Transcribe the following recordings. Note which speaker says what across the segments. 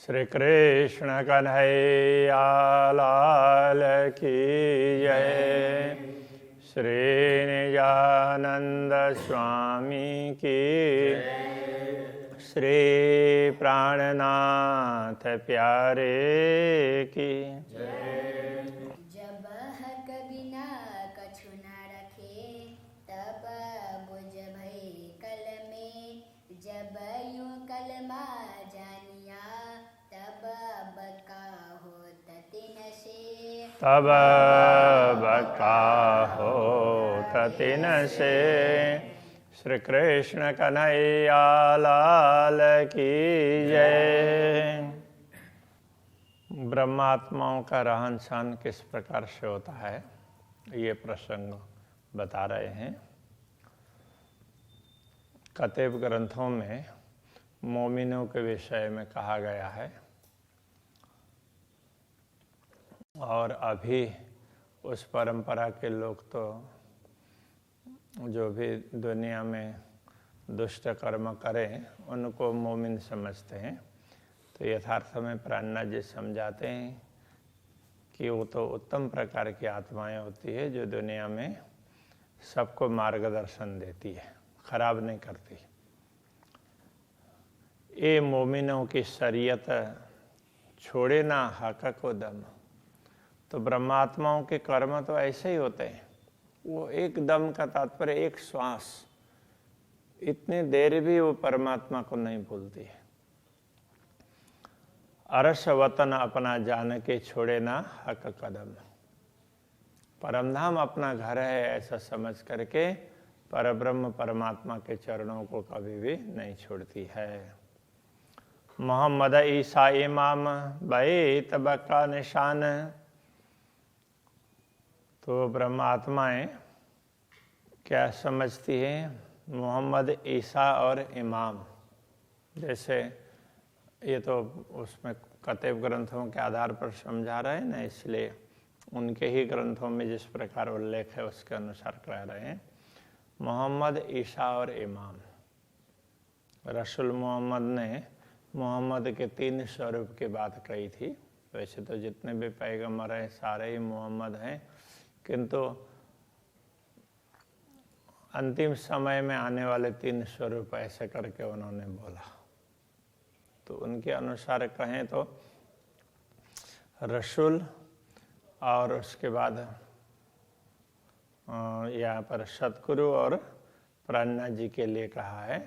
Speaker 1: श्री कृष्ण कन्हैया लाल की जय। श्री निजानंद स्वामी की श्री प्राणनाथ प्यारे की
Speaker 2: जब हक बिना कछु न रखे तब बुझ भई कल में। जब यूं कलमा जानिया तब बका होत तिन से।
Speaker 1: तब बका होत तिन से। श्री कृष्ण कन्हैया लाल की जय। ब्रह्मात्माओं का रहन सहन किस प्रकार से होता है, ये प्रसंग बता रहे हैं। कतेब ग्रंथों में मोमिनों के विषय में कहा गया है और अभी उस परंपरा के लोग तो जो भी दुनिया में दुष्ट कर्म करें उनको मोमिन समझते हैं। तो यथार्थ में प्राणनाथ जी समझाते हैं कि वो तो उत्तम प्रकार की आत्माएं होती है जो दुनिया में सबको मार्गदर्शन देती है, खराब नहीं करती। ये मोमिनों की शरीयत छोड़े ना हक को दम। तो ब्रह्मात्माओं के कर्म तो ऐसे ही होते हैं। वो एक दम का तात्पर्य एक श्वास, इतनी देर भी वो परमात्मा को नहीं भूलती है। अरस वतन अपना जान के छोड़े ना हक कदम। परमधाम अपना घर है ऐसा समझ करके परब्रह्म परमात्मा के चरणों को कभी भी नहीं छोड़ती है। मोहम्मद ईसा इमाम बैत बका निशान। तो ब्रह्मात्माएं क्या समझती हैं? मोहम्मद ईसा और इमाम, जैसे ये तो उसमें कतेब ग्रंथों के आधार पर समझा रहे हैं ना, इसलिए उनके ही ग्रंथों में जिस प्रकार उल्लेख है उसके अनुसार कह रहे हैं। मोहम्मद ईसा और इमाम। रसूल मोहम्मद ने मोहम्मद के 3 स्वरूप की बात कही थी। वैसे तो जितने भी पैगंबर हैं सारे ही मोहम्मद हैं, किंतु अंतिम समय में आने वाले 3 स्वरूप ऐसे करके उन्होंने बोला। तो उनके अनुसार कहें तो रसूल और उसके बाद यहाँ पर सतगुरु और प्राणनाथ जी के लिए कहा है।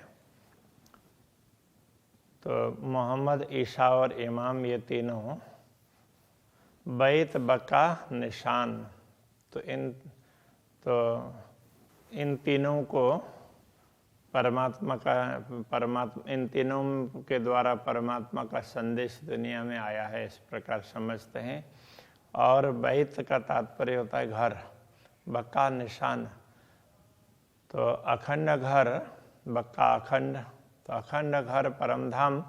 Speaker 1: तो मोहम्मद ईसा और इमाम ये तीनों बैत बका निशान। तो इन तीनों को इन तीनों के द्वारा परमात्मा का संदेश दुनिया में आया है, इस प्रकार समझते हैं। और बैत का तात्पर्य होता है घर, बक्का निशान। तो अखंड घर, बक्का अखंड, तो अखंड घर परमधाम।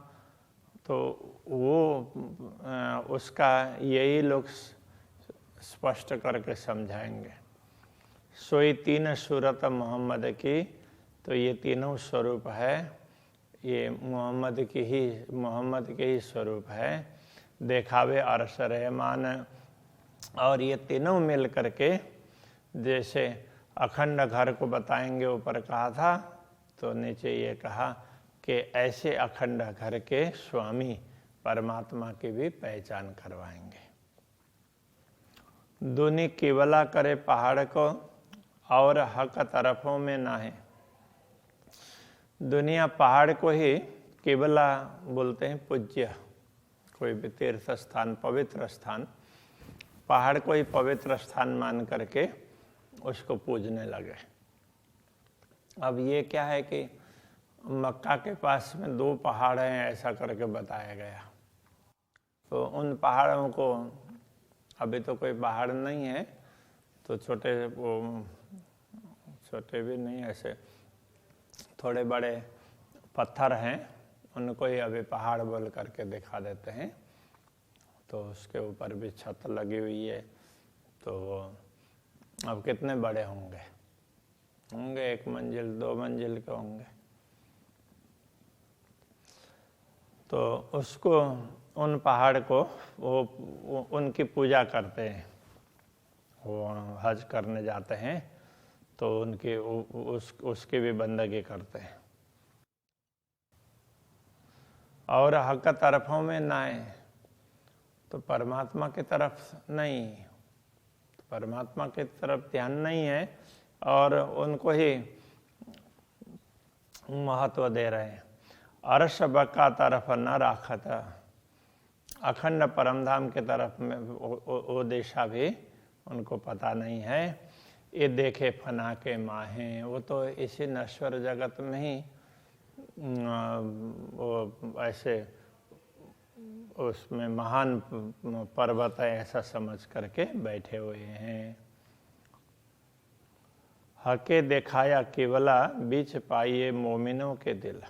Speaker 1: तो वो उसका यही लोग स्पष्ट करके समझाएंगे। सोई 3 सूरत मोहम्मद की। तो ये तीनों स्वरूप है, ये मोहम्मद के ही स्वरूप है। देखावे अरश रहमान। और ये तीनों मिल करके जैसे अखंड घर को बताएंगे, ऊपर कहा था, तो नीचे ये कहा कि ऐसे अखंड घर के स्वामी परमात्मा की भी पहचान करवाएंगे। दुनी केवला करे पहाड़ को और हक तरफों में ना है। दुनिया पहाड़ को ही केवला बोलते हैं, पूज्य, कोई भी तीर्थ स्थान, पवित्र स्थान, पहाड़ को ही पवित्र स्थान मान करके उसको पूजने लगे। अब ये क्या है कि मक्का के पास में 2 पहाड़ हैं ऐसा करके बताया गया। तो उन पहाड़ों को, अभी तो कोई पहाड़ नहीं है, तो छोटे भी नहीं, ऐसे थोड़े बड़े पत्थर हैं, उनको ही अभी पहाड़ बोल करके दिखा देते हैं। तो उसके ऊपर भी छत लगी हुई है। तो अब कितने बड़े होंगे? 1 मंजिल 2 मंजिल के होंगे। तो उसको उन पहाड़ को वो उनकी पूजा करते हैं। वो हज करने जाते हैं तो उनकी उसकी भी बंदगी करते हैं। और हक तरफों में ना आए तो परमात्मा की तरफ नहीं, परमात्मा की तरफ ध्यान नहीं है और उनको ही महत्व दे रहे हैं। अर्श बका तरफ न राखत, अखंड परमधाम की तरफ में वो दिशा भी उनको पता नहीं है। ये देखे फना के माहें, वो तो इसी नश्वर जगत में ही वो ऐसे उसमें महान पर्वत है ऐसा समझ करके बैठे हुए हैं। हके दिखाया केवला बीच पाइए मोमिनों के दिल।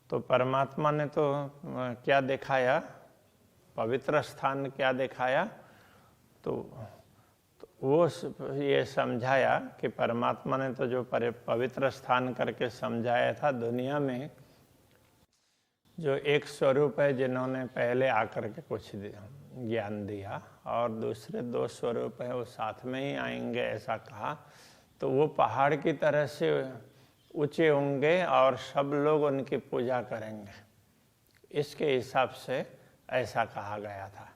Speaker 1: तो परमात्मा ने तो क्या दिखाया, पवित्र स्थान क्या दिखाया, तो वो ये समझाया कि परमात्मा ने तो जो पवित्र स्थान करके समझाया था, दुनिया में जो एक स्वरूप है जिन्होंने पहले आकर के कुछ ज्ञान दिया और दूसरे दो स्वरूप है वो साथ में ही आएंगे ऐसा कहा, तो वो पहाड़ की तरह से ऊंचे होंगे और सब लोग उनकी पूजा करेंगे, इसके हिसाब से ऐसा कहा गया था।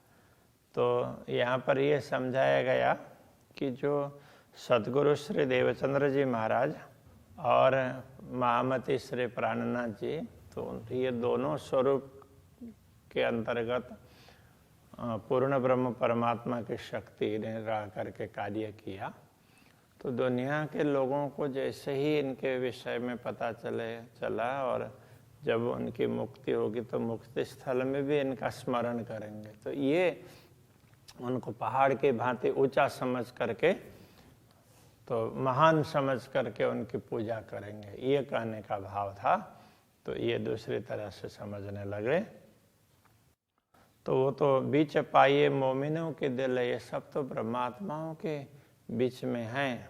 Speaker 1: तो यहाँ पर ये समझाया गया कि जो सद्गुरु श्री देवचंद्र जी महाराज और महामती श्री प्राणनाथ जी, तो ये दोनों स्वरूप के अंतर्गत पूर्ण ब्रह्म परमात्मा की शक्ति ने रह करके कार्य किया। तो दुनिया के लोगों को जैसे ही इनके विषय में पता चला और जब उनकी मुक्ति होगी तो मुक्ति स्थल में भी इनका स्मरण करेंगे। तो ये उनको पहाड़ के भांति ऊंचा समझ करके, तो महान समझ करके उनकी पूजा करेंगे, ये कहने का भाव था। तो ये दूसरी तरह से समझने लगे। तो वो तो बीच पाइए मोमिनों के दिल, ये सब तो ब्रह्मात्माओं के बीच में हैं।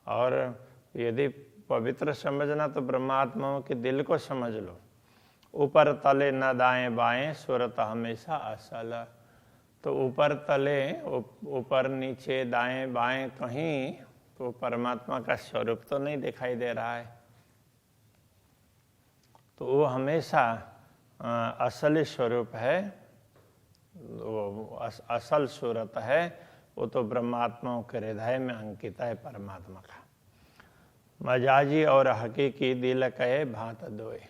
Speaker 1: और यदि पवित्र समझना तो ब्रह्मात्माओं के दिल को समझ लो। ऊपर तले न दाएं बाएं सूरत हमेशा असल। तो ऊपर तले, ऊपर नीचे दाएं बाएं कहीं तो परमात्मा का स्वरूप तो नहीं दिखाई दे रहा है। तो वो हमेशा असली स्वरूप है, वो असल सूरत है, वो तो ब्रह्मात्माओं के हृदय में अंकित है परमात्मा का। मजाजी और हकीकी दिल कहे भांत दोए।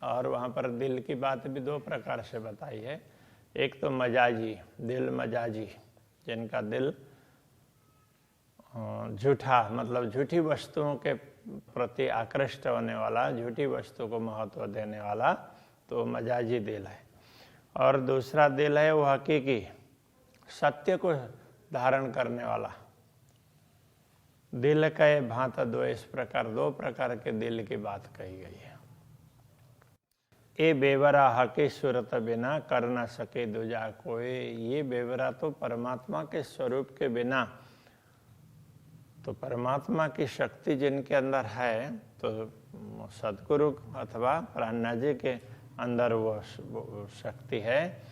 Speaker 1: और वहाँ पर दिल की बात भी दो प्रकार से बताई है। एक तो मजाजी, दिल मजाजी, जिनका दिल झूठा, मतलब झूठी वस्तुओं के प्रति आकृष्ट होने वाला, झूठी वस्तु को महत्व देने वाला, तो मजाजी दिल है। और दूसरा दिल है वो हकीकी, सत्य को धारण करने वाला। दिल कहे भांत दो, इस प्रकार दो प्रकार के दिल की बात कही गई है। ए बेवरा हकी सूरत बिना कर न सके दूजा कोई। ये बेवरा तो परमात्मा के स्वरूप के बिना, तो परमात्मा की शक्ति जिनके अंदर है, तो सद्गुरु अथवा प्राणनाथ जी के अंदर वो शक्ति है,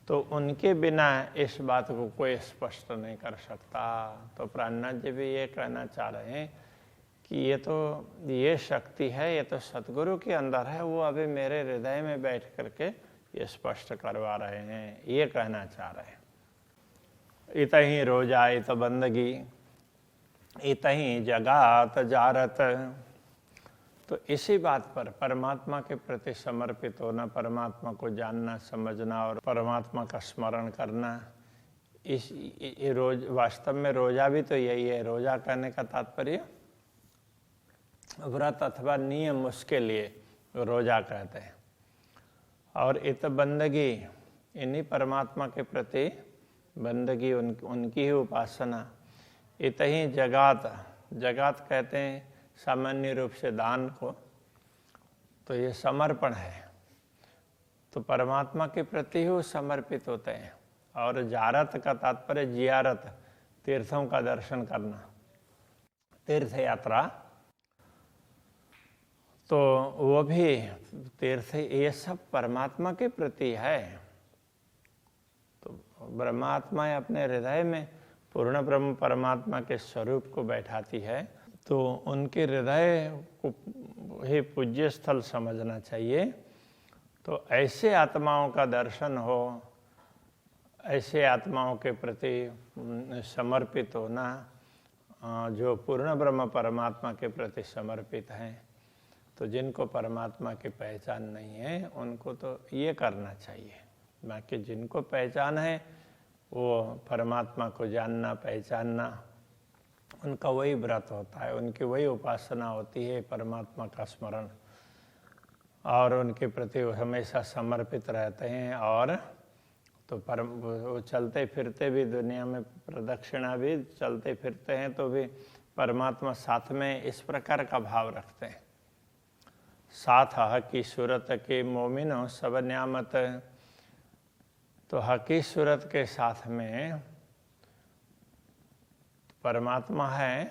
Speaker 1: तो उनके बिना इस बात को कोई स्पष्ट नहीं कर सकता। तो प्राणनाथ जी भी ये कहना चाह रहे हैं कि ये शक्ति है, ये तो सद्गुरु के अंदर है, वो अभी मेरे हृदय में बैठ करके ये स्पष्ट करवा रहे हैं, ये कहना चाह रहे हैं। इत ही रोजा इत बंदगी, इत ही जगात जारत। तो इसी बात पर परमात्मा के प्रति समर्पित होना, परमात्मा को जानना समझना और परमात्मा का स्मरण करना, ये रोज वास्तव में रोजा भी तो यही है। रोजा कहने का तात्पर्य व्रत अथवा नियम, उसके लिए रोजा कहते हैं। और इत बंदगी, इन्हीं परमात्मा के प्रति बंदगी, उनकी ही उपासना। इत ही जगात, जगात कहते हैं सामान्य रूप से दान को, तो ये समर्पण है, तो परमात्मा के प्रति ही समर्पित होते हैं। और जारत का तात्पर्य जियारत, तीर्थों का दर्शन करना, तीर्थ यात्रा। तो वो भी तीर्थ, ये सब परमात्मा के प्रति है। तो ब्रह्मात्मा अपने हृदय में पूर्ण ब्रह्म परमात्मा के स्वरूप को बैठाती है, तो उनके हृदय को ही पूज्य स्थल समझना चाहिए। तो ऐसे आत्माओं का दर्शन हो, ऐसे आत्माओं के प्रति समर्पित होना, जो पूर्ण ब्रह्म परमात्मा के प्रति समर्पित हैं, तो जिनको परमात्मा की पहचान नहीं है उनको तो ये करना चाहिए। बाकी जिनको पहचान है वो परमात्मा को जानना, पहचानना, उनका वही व्रत होता है, उनकी वही उपासना होती है, परमात्मा का स्मरण, और उनके प्रति वो हमेशा समर्पित रहते हैं। और तो वो चलते फिरते भी दुनिया में प्रदक्षिणा भी चलते फिरते हैं तो भी परमात्मा साथ में इस प्रकार का भाव रखते हैं। साथ हकी सूरत के मोमिनो सब न्यामत, तो हकी सूरत के साथ में परमात्मा है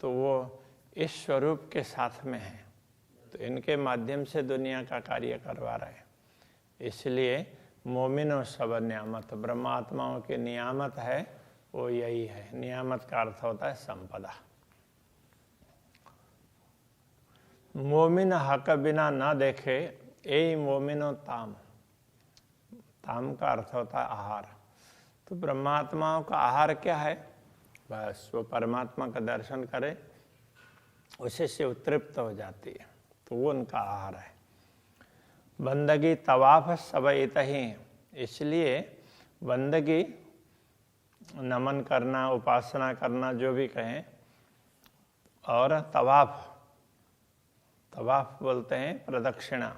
Speaker 1: तो वो इस स्वरूप के साथ में है, तो इनके माध्यम से दुनिया का कार्य करवा रहे हैं। इसलिए मोमिनो सब नियामत, ब्रह्मात्माओं के नियामत है वो यही है। नियामत का अर्थ होता है संपदा। मोमिन हक बिना ना देखे यही मोमिनो ताम, ताम का अर्थ होता है आहार। तो ब्रह्मात्माओं का आहार क्या है? बस वो परमात्मा का दर्शन करे, उसी से तृप्त हो जाती है, तो वो उनका आहार है। बंदगी तवाफ सब इतही, इसलिए बंदगी नमन करना, उपासना करना, जो भी कहें, और तवाफ, तवाफ बोलते हैं प्रदक्षिणा,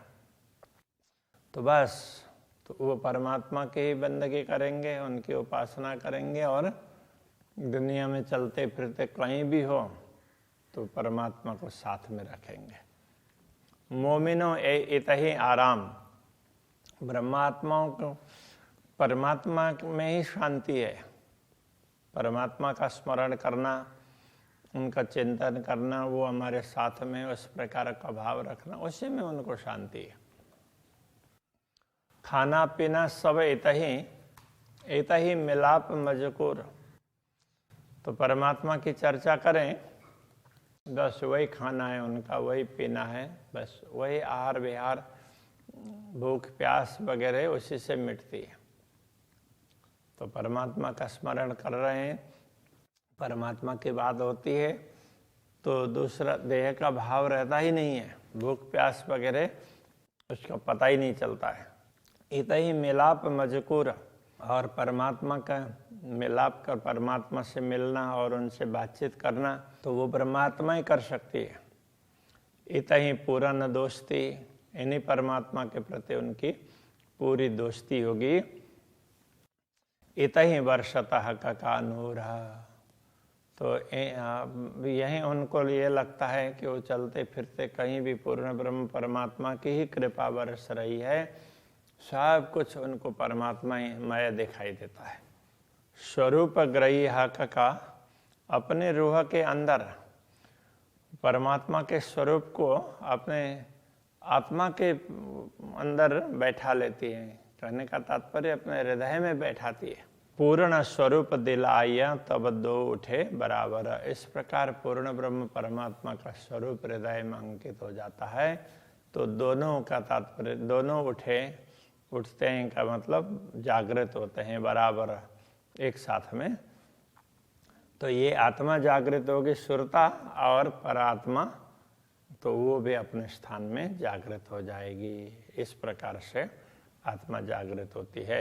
Speaker 1: तो बस तो वो परमात्मा की ही बंदगी करेंगे, उनकी उपासना करेंगे, और दुनिया में चलते फिरते कहीं भी हो तो परमात्मा को साथ में रखेंगे। मोमिनो इतही आराम, ब्रह्मात्माओं को परमात्मा में ही शांति है। परमात्मा का स्मरण करना, उनका चिंतन करना, वो हमारे साथ में उस प्रकार का भाव रखना, उसी में उनको शांति है। खाना पीना सब इतही मिलाप मजकूर, तो परमात्मा की चर्चा करें, बस वही खाना है उनका, वही पीना है, बस वही आहार विहार, भूख प्यास वगैरह उसी से मिटती है। तो परमात्मा का स्मरण कर रहे हैं, परमात्मा की बात होती है तो दूसरा देह का भाव रहता ही नहीं है, भूख प्यास वगैरह उसका पता ही नहीं चलता है। इतही मिलाप मजकूर, और परमात्मा का मिलाप कर, परमात्मा से मिलना और उनसे बातचीत करना, तो वो परमात्मा ही कर सकती है। इतही पूरा न दोस्ती, इन्हीं परमात्मा के प्रति उनकी पूरी दोस्ती होगी। इतही वर्षतः का नूर, तो यही उनको ये लगता है कि वो चलते फिरते कहीं भी पूर्ण ब्रह्म परमात्मा की ही कृपा बरस रही है, सब कुछ उनको परमात्मा ही मय दिखाई देता है। स्वरूप ग्रही हक का, अपने रूह के अंदर परमात्मा के स्वरूप को अपने आत्मा के अंदर बैठा लेती है। कहने का तात्पर्य अपने हृदय में बैठाती है। पूर्ण स्वरूप दिलाया तब दो उठे बराबर, इस प्रकार पूर्ण ब्रह्म परमात्मा का स्वरूप हृदय में अंकित हो जाता है, तो दोनों का तात्पर्य, दोनों उठते हैं का मतलब जागृत होते हैं बराबर एक साथ में। तो ये आत्मा जागृत होगी सुरता, और परात्मा तो वो भी अपने स्थान में जागृत हो जाएगी। इस प्रकार से आत्मा जागृत होती है।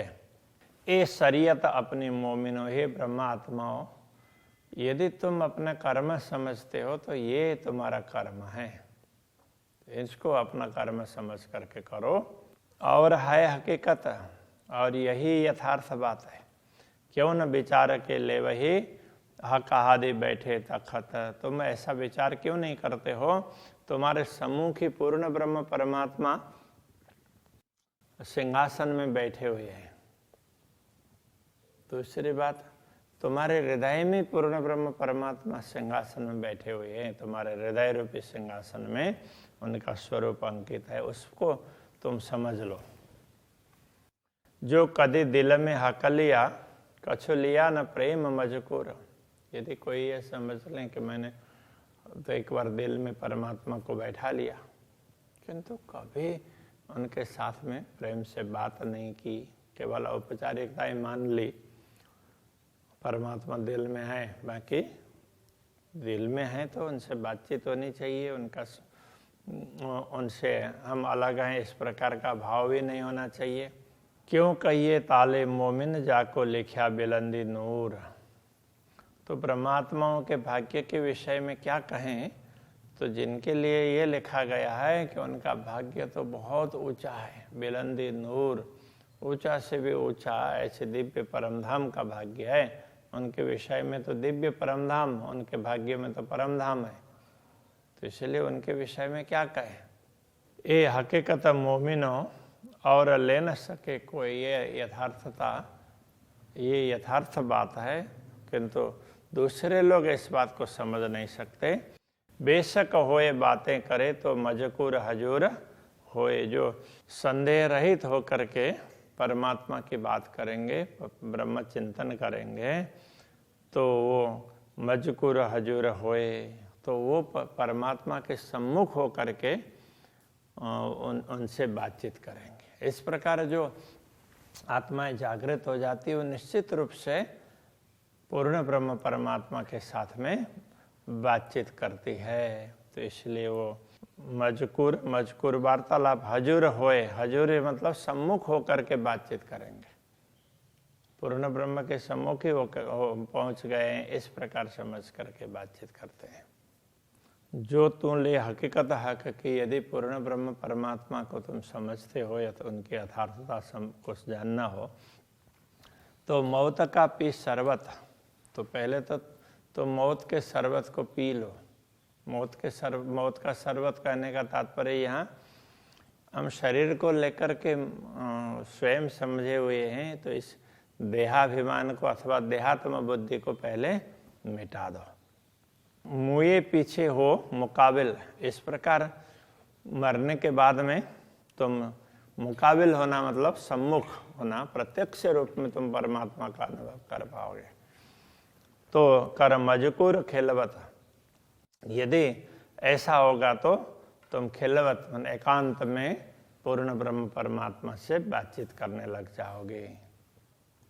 Speaker 1: ये शरीयत अपनी मोमिनो, हे ब्रह्मात्माओं, यदि तुम अपना कर्म समझते हो तो ये तुम्हारा कर्म है, इसको अपना कर्म समझ करके करो। और है हकीकत, और यही यथार्थ बात है। क्यों न विचार के ले वही हक आदि बैठे तखत, तुम ऐसा विचार क्यों नहीं करते हो? तुम्हारे सम्मुख ही पूर्ण ब्रह्म परमात्मा सिंहासन में बैठे हुए हैं। दूसरी बात, तुम्हारे हृदय में पूर्ण ब्रह्म परमात्मा सिंहासन में बैठे हुए हैं, तुम्हारे हृदय रूपी सिंहासन में उनका स्वरूप अंकित है, उसको तुम समझ लो। जो कदी दिल में हक लिया कछु लिया न प्रेम मजकूर। यदि कोई ये समझ लें कि मैंने तो एक बार दिल में परमात्मा को बैठा लिया किंतु कभी उनके साथ में प्रेम से बात नहीं की, केवल औपचारिकताएं मान ली, परमात्मा दिल में है, बाकी दिल में है तो उनसे बातचीत होनी चाहिए, उनसे हम अलग हैं इस प्रकार का भाव भी नहीं होना चाहिए। क्यों कहिए ताले मोमिन जाको लिखा बुलंदी नूर। तो परमात्माओं के भाग्य के विषय में क्या कहें, तो जिनके लिए ये लिखा गया है कि उनका भाग्य तो बहुत ऊंचा है, बुलंदी नूर, ऊंचा से भी ऊंचा, ऐसे दिव्य परमधाम का भाग्य है। उनके विषय में तो दिव्य परमधाम, उनके भाग्य में तो परमधाम है, तो इसलिए उनके विषय में क्या कहें। ये हकीकत मोमिनो और ले न सके कोई, ये यथार्थता, ये यथार्थ बात है, किंतु दूसरे लोग इस बात को समझ नहीं सकते। बेशक होए बातें करे तो मजकूर हजूर होए। जो संदेह रहित होकर के परमात्मा की बात करेंगे, ब्रह्म चिंतन करेंगे, तो वो मजकूर हजूर होए, तो वो परमात्मा के सम्मुख होकर के उनसे बातचीत करेंगे। इस प्रकार जो आत्माएं जागृत हो जाती है वो निश्चित रूप से पूर्ण ब्रह्म परमात्मा के साथ में बातचीत करती है। तो इसलिए वो मजकूर वार्तालाप हजूर होए, हजूर मतलब सम्मुख होकर के बातचीत करेंगे, पूर्ण ब्रह्म के सम्मुख ही पहुंच गए हैं, इस प्रकार समझ करके बातचीत करते हैं। जो तुम ले हकीकत हक की, यदि पूर्ण ब्रह्म परमात्मा को तुम समझते हो या तो उनकी यथार्थता कुछ जानना हो, तो मौत का पी शरबत, तो पहले तो मौत के शरबत को पी लो। मौत का शरबत कहने का तात्पर्य यहाँ हम शरीर को लेकर के स्वयं समझे हुए हैं, तो इस देहाभिमान को अथवा देहात्म बुद्धि को पहले मिटा दो। मुए पीछे हो मुकाबिल, इस प्रकार मरने के बाद में तुम मुकाबिल होना मतलब सम्मुख होना, प्रत्यक्ष रूप में तुम परमात्मा का अनुभव कर पाओगे। तो कर मजकूर खिलवत, यदि ऐसा होगा तो तुम खिलवत एकांत में पूर्ण ब्रह्म परमात्मा से बातचीत करने लग जाओगे।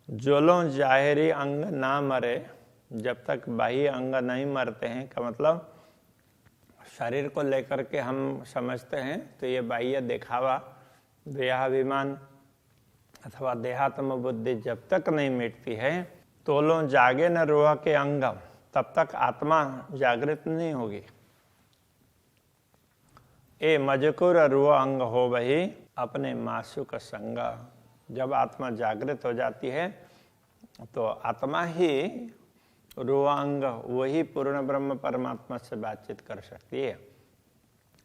Speaker 1: जोलों जाहिरी अंग ना मरे, जब तक बाह्य अंग नहीं मरते हैं, का मतलब शरीर को लेकर के हम समझते हैं तो ये बाह्य दिखावा, देहाभिमान अथवा देहात्म बुद्धि जब तक नहीं मिटती है, तोलों जागे न रूह के अंगम, तब तक आत्मा जागृत नहीं होगी। ए मजकूर रूह अंग हो वही अपने मासूक संग, जब आत्मा जागृत हो जाती है तो आत्मा ही रूह अंग, वही पूर्ण ब्रह्म परमात्मा से बातचीत कर सकती है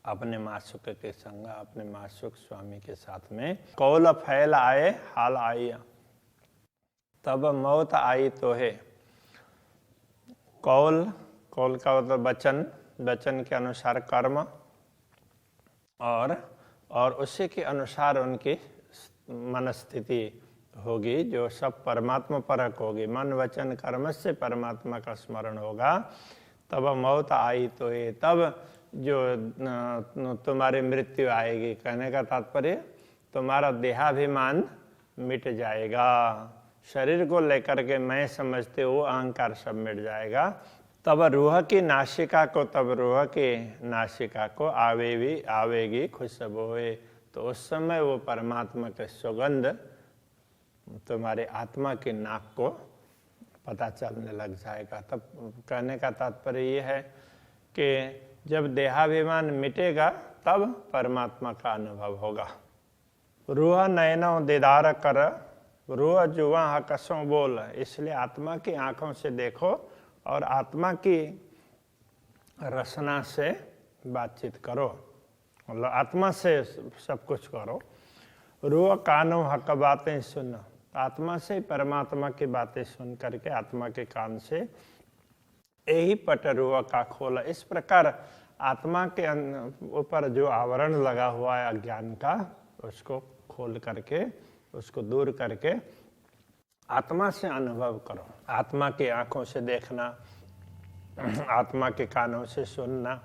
Speaker 1: अपने मासूक के संग, अपने मासूक स्वामी के साथ में। कौल फैल आए हाल आई, तब मौत आई तो है। कौल का मतलब वचन के अनुसार कर्म, और उसी के अनुसार उनकी मनस्थिति होगी, जो सब परमात्मा परक होगी। मन वचन कर्म से परमात्मा का स्मरण होगा। तब मौत आई तो ये, तब जो तुम्हारी मृत्यु आएगी, कहने का तात्पर्य तुम्हारा देहाभिमान मिट जाएगा, शरीर को लेकर के मैं समझते हो अहंकार सब मिट जाएगा। तब रूह की नासिका को आवेगी खुशबोए, तो उस समय वो परमात्मा के सुगंध तुम्हारे आत्मा की नाक को पता चलने लग जाएगा। तब कहने का तात्पर्य ये है कि जब देहाभिमान मिटेगा तब परमात्मा का अनुभव होगा। रूह नयनों दीदार कर, रूह जुआ कसों बोल, इसलिए आत्मा की आंखों से देखो और आत्मा की रसना से बातचीत करो, मतलब आत्मा से सब कुछ करो। रूह कानों हक बातें सुनो, आत्मा से परमात्मा की बातें सुन करके आत्मा के कान से यही पटरुआ का खोला। इस प्रकार आत्मा के ऊपर जो आवरण लगा हुआ है अज्ञान का, उसको खोल करके, उसको दूर करके आत्मा से अनुभव करो। आत्मा की आंखों से देखना, आत्मा के कानों से सुनना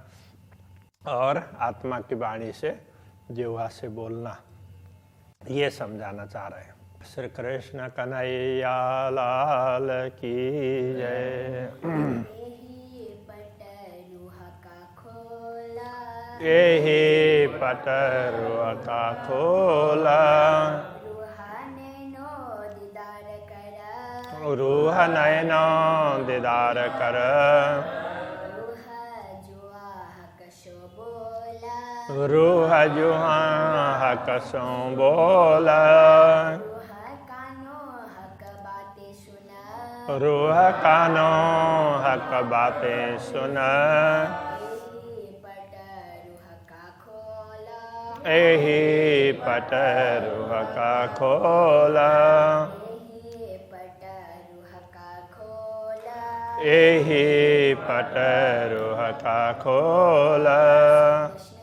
Speaker 1: और आत्मा की वाणी से, जिह्वा से बोलना, ये समझाना चाह रहे हैं। श्री कृष्ण कन्हैया लाल की जय। यही पटरुआ का खोला, रूह नैनो दीदार कर, रूह जुहा हकसों बोला, रूह कानो हक बातें सुना, यही पटरुआ का खोला, यही पटरुआ का खोला।